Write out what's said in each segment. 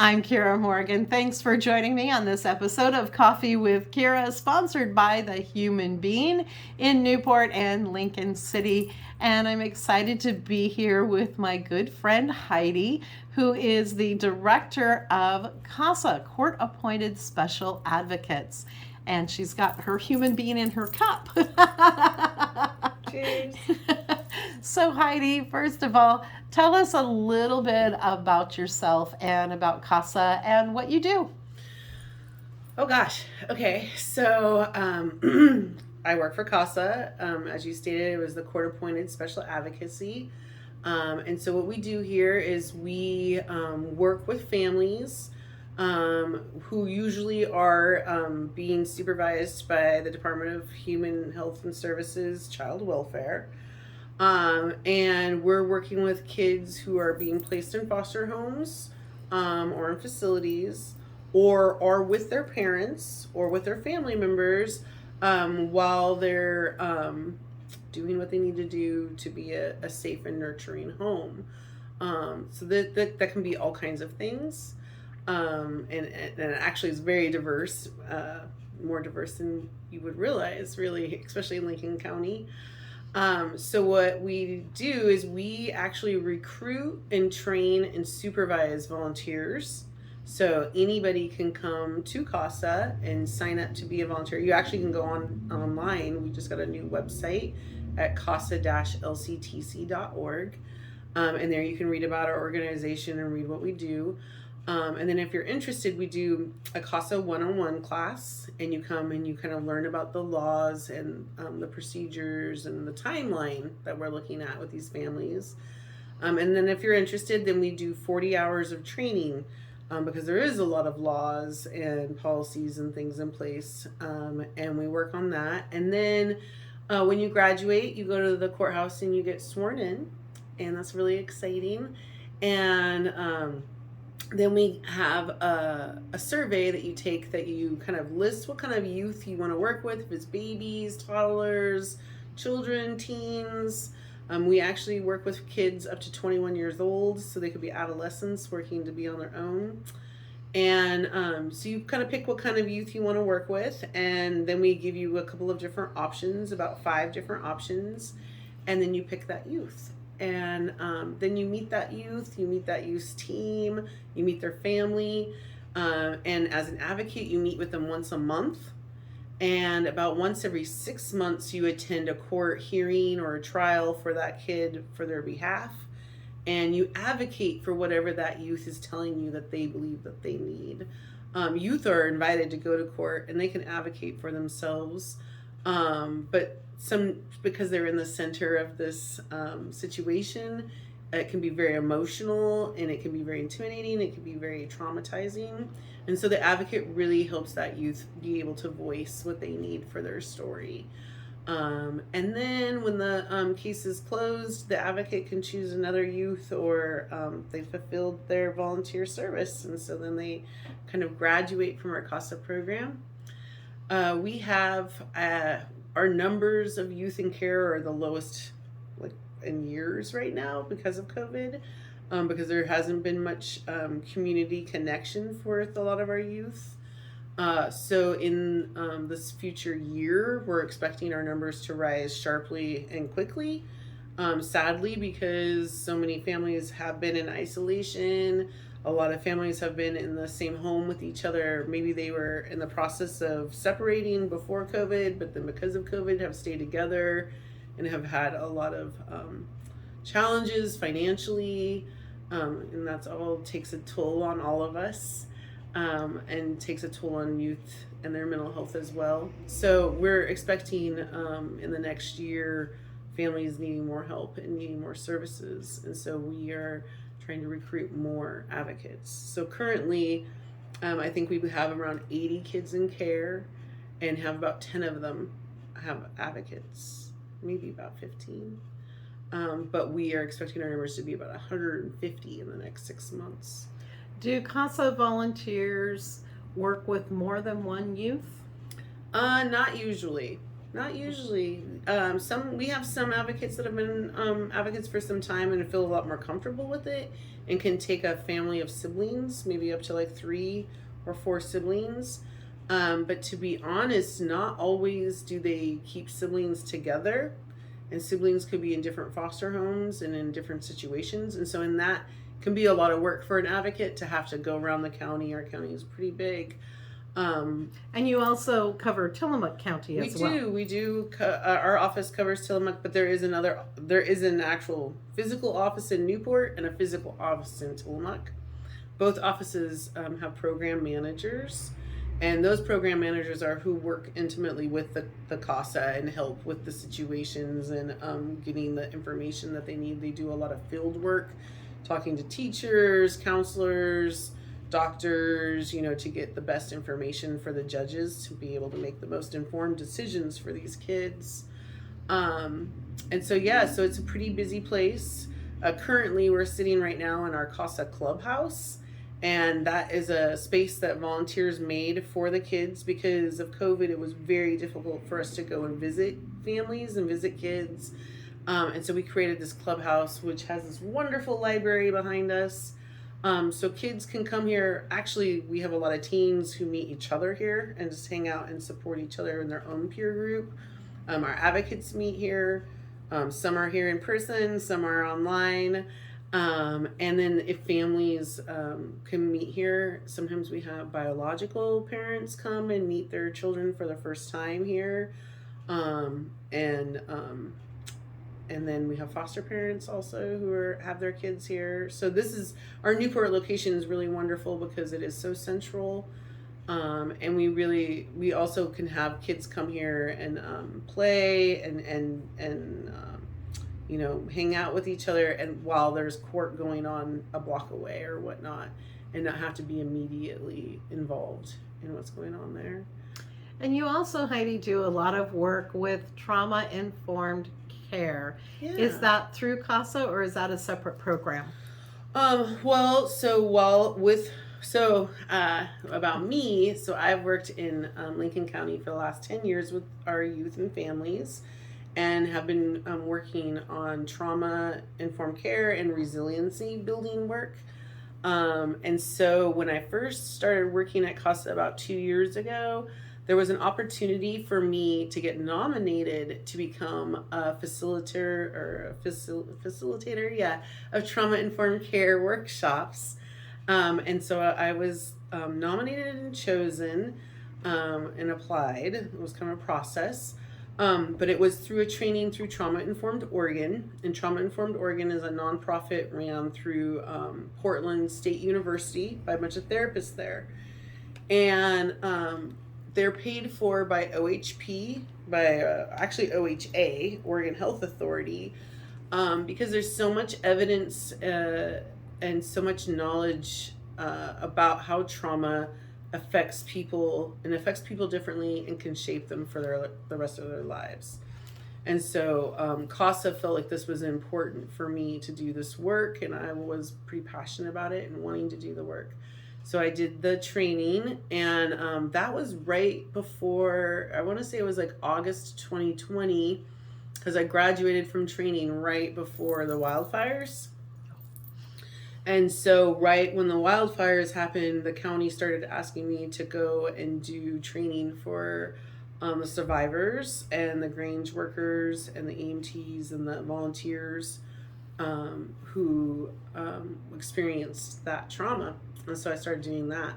I'm Kiera Morgan. Thanks for joining me on this episode of Coffee with Kiera, sponsored by The Human Being in Newport and Lincoln City. And I'm excited to be here with my good friend Heide, who is the director of CASA, Court Appointed Special Advocates. And she's got her human being in her cup. Cheers. So Heide, first of all, tell us a little bit about yourself and about CASA and what you do. Oh gosh. Okay. So I work for CASA. As you stated, it was the court appointed special advocacy. And so what we do here is we work with families who usually are being supervised by the Department of Human Health and Services Child Welfare. And we're working with kids who are being placed in foster homes or in facilities or are with their parents or with their family members while they're doing what they need to do to be a safe and nurturing home. So that can be all kinds of things. And it actually is very diverse, more diverse than you would realize, really, especially in Lincoln County. So what we do is we actually recruit and train and supervise volunteers. So anybody can come to CASA and sign up to be a volunteer. You actually can go online. We just got a new website at casa-lctc.org. And there you can read about our organization and read what we do. And then if you're interested, we do a CASA one-on-one class, and you come and you kind of learn about the laws and the procedures and the timeline that we're looking at with these families. And then if you're interested, then we do 40 hours of training because there is a lot of laws and policies and things in place, and we work on that. And then when you graduate, you go to the courthouse and you get sworn in, and that's really exciting. And then we have a survey that you take that you kind of list what kind of youth you want to work with, if it's babies, toddlers, children, teens. We actually work with kids up to 21 years old, so they could be adolescents working to be on their own. And so you kind of pick what kind of youth you want to work with, and then we give you a couple of different options, about 5 different options, and then you pick that youth. And then you meet that youth's team, you meet their family, and as an advocate, you meet with them once a month. And about once every 6 months, you attend a court hearing or a trial for that kid for their behalf. And you advocate for whatever that youth is telling you that they believe that they need. Youth are invited to go to court and they can advocate for themselves. But because they're in the center of this situation, it can be very emotional and it can be very intimidating. It can be very traumatizing. And so the advocate really helps that youth be able to voice what they need for their story. And then when the case is closed, the advocate can choose another youth, or they fulfilled their volunteer service. And so then they kind of graduate from our CASA program. We have our numbers of youth in care are the lowest in years right now because of COVID, because there hasn't been much community connection with a lot of our youth. So in this future year, we're expecting our numbers to rise sharply and quickly. Sadly, because so many families have been in isolation. A lot of families have been in the same home with each other. Maybe they were in the process of separating before COVID, but then because of COVID have stayed together and have had a lot of challenges financially. And that's all takes a toll on all of us, and takes a toll on youth and their mental health as well. So we're expecting in the next year, families needing more help and needing more services. And so we are trying to recruit more advocates. So currently, I think we have around 80 kids in care and have about 10 of them have advocates, maybe about 15. But we are expecting our numbers to be about 150 in the next 6 months. Do CASA volunteers work with more than one youth? Not usually. Not usually. We have some advocates that have been advocates for some time and feel a lot more comfortable with it, and can take a family of siblings, maybe up to like 3 or 4 siblings. But to be honest, not always do they keep siblings together, and siblings could be in different foster homes and in different situations, and so in that can be a lot of work for an advocate to have to go around the county. Our county is pretty big. And you also cover Tillamook County as well. We do. Our office covers Tillamook, but there is an actual physical office in Newport and a physical office in Tillamook. Both offices have program managers, and those program managers are who work intimately with the CASA and help with the situations and getting the information that they need. They do a lot of field work, talking to teachers, counselors, doctors, to get the best information for the judges to be able to make the most informed decisions for these kids. And so, so it's a pretty busy place. Currently, we're sitting right now in our CASA clubhouse, and that is a space that volunteers made for the kids. Because of COVID, it was very difficult for us to go and visit families and visit kids. And so we created this clubhouse, which has this wonderful library behind us. So kids can come here. Actually, we have a lot of teens who meet each other here and just hang out and support each other in their own peer group. Our advocates meet here. Some are here in person, some are online. And then if families can meet here, sometimes we have biological parents come and meet their children for the first time here. And then we have foster parents also who have their kids here. So our Newport location is really wonderful because it is so central. And we also can have kids come here and play and hang out with each other, and while there's court going on a block away or whatnot, and not have to be immediately involved in what's going on there. And you also, Heidi, do a lot of work with trauma-informed care. Yeah. Is that through CASA or is that a separate program? About me, so I've worked in Lincoln County for the last 10 years with our youth and families, and have been working on trauma-informed care and resiliency building work. And so when I first started working at CASA about 2 years ago, there was an opportunity for me to get nominated to become a facilitator of trauma-informed care workshops. And so I was nominated and chosen and applied. It was kind of a process. But it was through a training through Trauma-Informed Oregon. And Trauma-Informed Oregon is a nonprofit ran through Portland State University by a bunch of therapists there. And they're paid for by OHP, by actually OHA, Oregon Health Authority, because there's so much evidence and so much knowledge about how trauma affects people differently and can shape them for the rest of their lives. And so CASA felt like this was important for me to do this work, and I was pretty passionate about it and wanting to do the work. So I did the training, and that was right before, I want to say it was like August 2020, because I graduated from training right before the wildfires. And so right when the wildfires happened, the county started asking me to go and do training for the survivors and the Grange workers and the EMTs and the volunteers who experienced that trauma. And so I started doing that.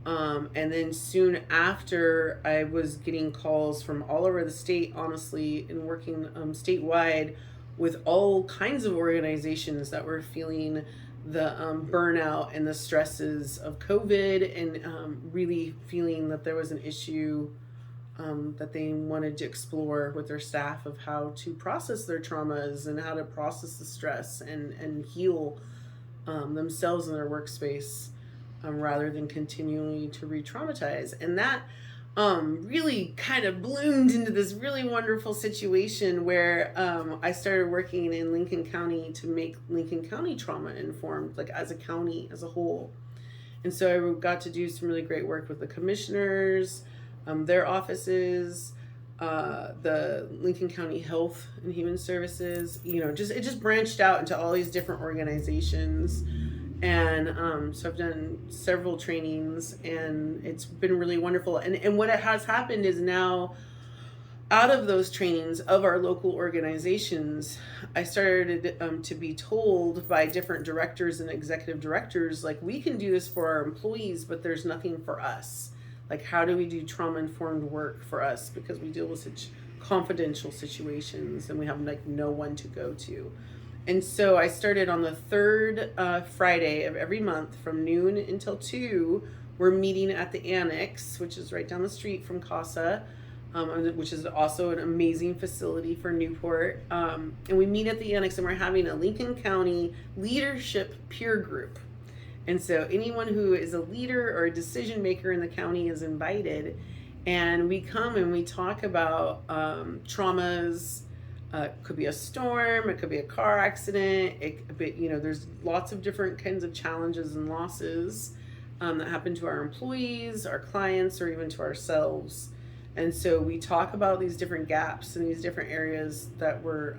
And then soon after, I was getting calls from all over the state, honestly, and working statewide with all kinds of organizations that were feeling the burnout and the stresses of COVID, and really feeling that there was an issue that they wanted to explore with their staff of how to process their traumas and how to process the stress and heal themselves in their workspace rather than continually to re-traumatize. And that really kind of bloomed into this really wonderful situation where I started working in Lincoln County to make Lincoln County trauma informed, like as a county as a whole. And so I got to do some really great work with the commissioners, their offices, the Lincoln County Health and Human Services. It just branched out into all these different organizations, and so I've done several trainings, and it's been really wonderful. And what it has happened is now, out of those trainings of our local organizations, I started to be told by different directors and executive directors, like, we can do this for our employees, but there's nothing for us. Like, how do we do trauma-informed work for us? Because we deal with such confidential situations and we have like no one to go to. And so I started on the third Friday of every month from noon until 2. We're meeting at the Annex, which is right down the street from CASA, which is also an amazing facility for Newport. And we meet at the Annex, and we're having a Lincoln County leadership peer group. And so anyone who is a leader or a decision maker in the county is invited. And we come and we talk about traumas. It could be a storm, it could be a car accident, it could be, there's lots of different kinds of challenges and losses that happen to our employees, our clients, or even to ourselves. And so we talk about these different gaps and these different areas that we're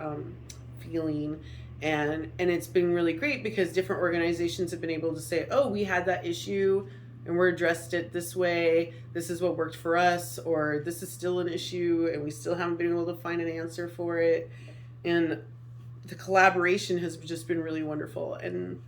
feeling. And it's been really great because different organizations have been able to say, oh, we had that issue and we're addressed it this way. This is what worked for us, or this is still an issue and we still haven't been able to find an answer for it. And the collaboration has just been really wonderful. And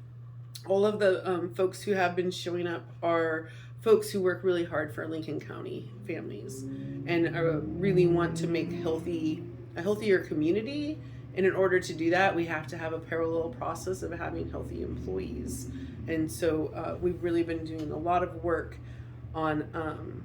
all of the folks who have been showing up are folks who work really hard for Lincoln County families and really want to make a healthier community. And in order to do that, we have to have a parallel process of having healthy employees. And so we've really been doing a lot of work on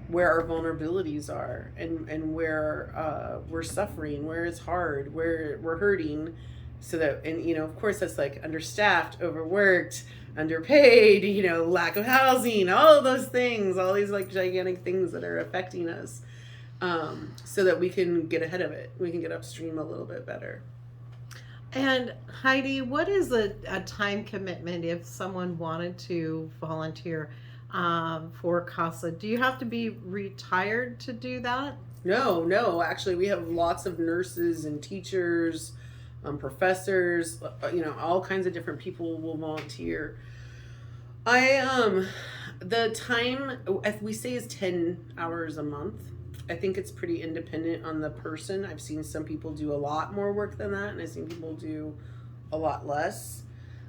where our vulnerabilities are and where we're suffering, where it's hard, where we're hurting. So that, and of course, that's like understaffed, overworked, underpaid, lack of housing, all of those things, all these like gigantic things that are affecting us. So that we can get ahead of it. We can get upstream a little bit better. And Heidi, what is a time commitment if someone wanted to volunteer for CASA? Do you have to be retired to do that? No. Actually, we have lots of nurses and teachers, professors, all kinds of different people will volunteer. The time we say is 10 hours a month. I think it's pretty independent on the person. I've seen some people do a lot more work than that, and I've seen people do a lot less.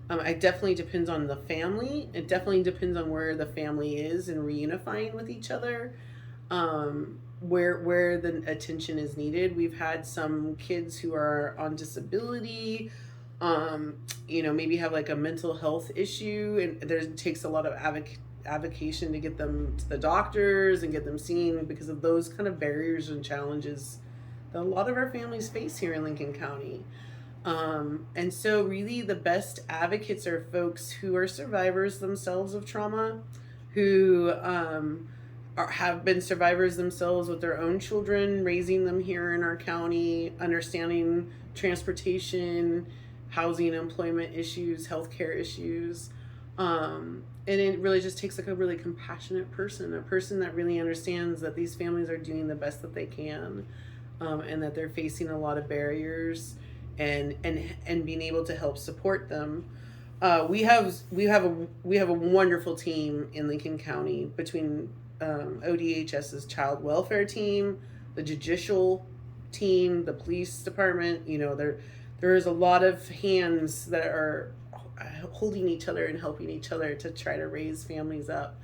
It definitely depends on the family. It definitely depends on where the family is and reunifying with each other, where the attention is needed. We've had some kids who are on disability, maybe have like a mental health issue, and there takes a lot of advocation to get them to the doctors and get them seen because of those kind of barriers and challenges that a lot of our families face here in Lincoln County. And so really the best advocates are folks who are survivors themselves of trauma, who have been survivors themselves with their own children, raising them here in our county, understanding transportation, housing, employment issues, healthcare issues. And it really just takes like a really compassionate person, a person that really understands that these families are doing the best that they can, and that they're facing a lot of barriers, and being able to help support them. We have a wonderful team in Lincoln County between ODHS's child welfare team, the judicial team, the police department. There is a lot of hands that are holding each other and helping each other to try to raise families up.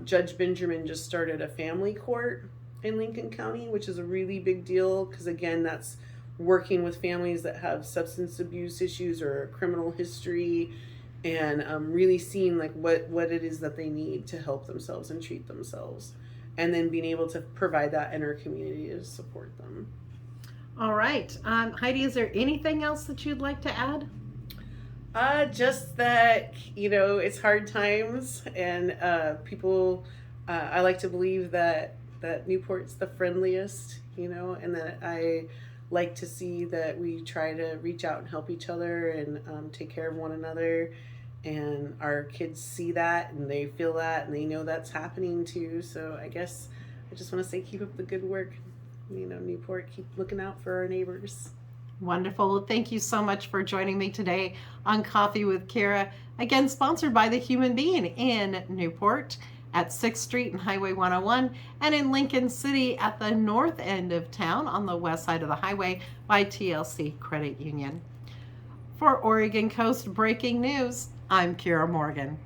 Judge Benjamin just started a family court in Lincoln County, which is a really big deal because, again, that's working with families that have substance abuse issues or criminal history, and really seeing like what it is that they need to help themselves and treat themselves, and then being able to provide that in our community to support them. All right. Heidi, is there anything else that you'd like to add? Just that, it's hard times, and people, I like to believe that Newport's the friendliest, and that I like to see that we try to reach out and help each other and take care of one another, and our kids see that and they feel that and they know that's happening too. So I guess I just want to say keep up the good work. Newport, keep looking out for our neighbors. Wonderful. Thank you so much for joining me today on Coffee with Kiera. Again, sponsored by The Human Being in Newport at 6th Street and Highway 101, and in Lincoln City at the north end of town on the west side of the highway by TLC Credit Union. For Oregon Coast Breaking News, I'm Kiera Morgan.